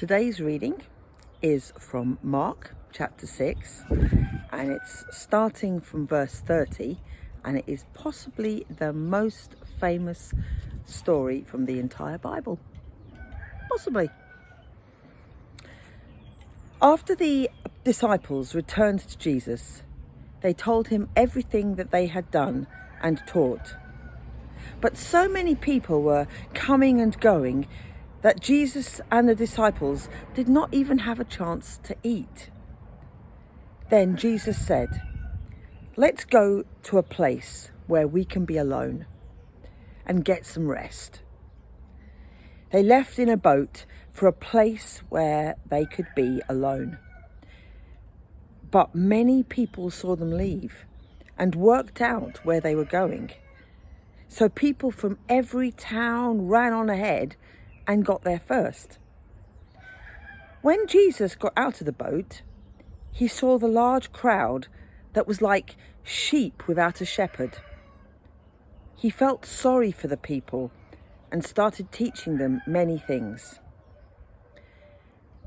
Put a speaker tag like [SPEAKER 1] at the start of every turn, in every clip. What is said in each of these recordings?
[SPEAKER 1] Today's reading is from Mark chapter 6, and it's starting from verse 30, and it is possibly the most famous story from the entire Bible. Possibly. After the disciples returned to Jesus, they told him everything that they had done and taught. But so many people were coming and going that Jesus and the disciples did not even have a chance to eat. Then Jesus said, "Let's go to a place where we can be alone and get some rest." They left in a boat for a place where they could be alone. But many people saw them leave and worked out where they were going. So people from every town ran on ahead and got there first. When Jesus got out of the boat, he saw the large crowd that was like sheep without a shepherd. He felt sorry for the people and started teaching them many things.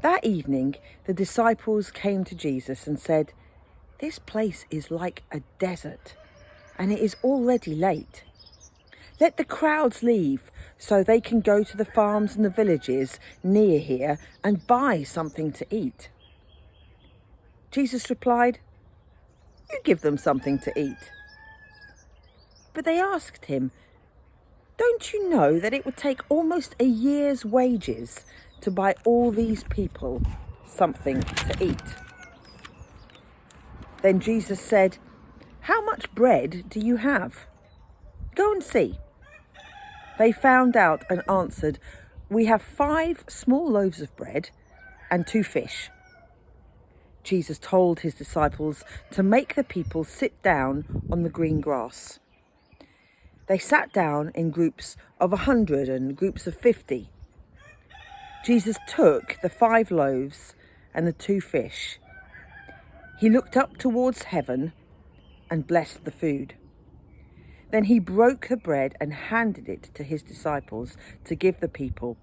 [SPEAKER 1] That evening, the disciples came to Jesus and said, "This place is like a desert, and it is already late. Let the crowds leave so they can go to the farms and the villages near here and buy something to eat." Jesus replied, "You give them something to eat." But they asked him, "Don't you know that it would take almost a year's wages to buy all these people something to eat?" Then Jesus said, "How much bread do you have? Go and see." They found out and answered, "We have 5 small loaves of bread and 2 fish." Jesus told his disciples to make the people sit down on the green grass. They sat down in groups of 100 and groups of 50. Jesus took the 5 loaves and the 2 fish. He looked up towards heaven and blessed the food. Then he broke the bread and handed it to his disciples to give the people.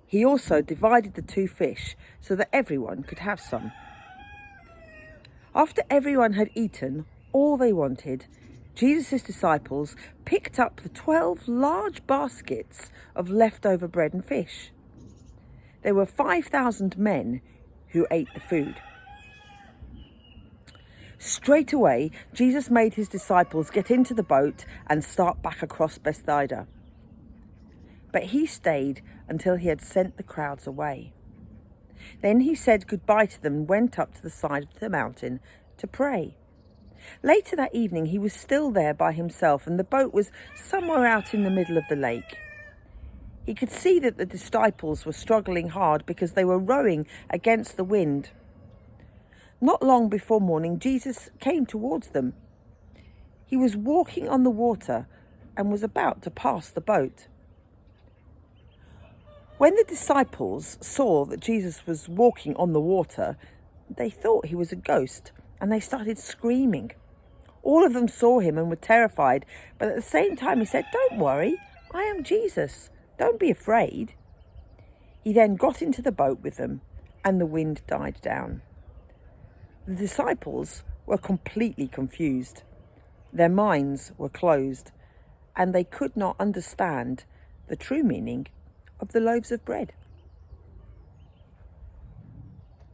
[SPEAKER 1] He also divided the 2 fish so that everyone could have some. After everyone had eaten all they wanted, Jesus' disciples picked up the 12 large baskets of leftover bread and fish. There were 5,000 men who ate the food. Straight away, Jesus made his disciples get into the boat and start back across Bethsaida. But he stayed until he had sent the crowds away. Then he said goodbye to them and went up to the side of the mountain to pray. Later that evening, he was still there by himself, and the boat was somewhere out in the middle of the lake. He could see that the disciples were struggling hard because they were rowing against the wind. Not long before morning, Jesus came towards them. He was walking on the water and was about to pass the boat. When the disciples saw that Jesus was walking on the water, they thought he was a ghost, and they started screaming. All of them saw him and were terrified, but at the same time he said, "Don't worry, I am Jesus. Don't be afraid." He then got into the boat with them, and the wind died down. The disciples were completely confused. Their minds were closed, and they could not understand the true meaning of the loaves of bread.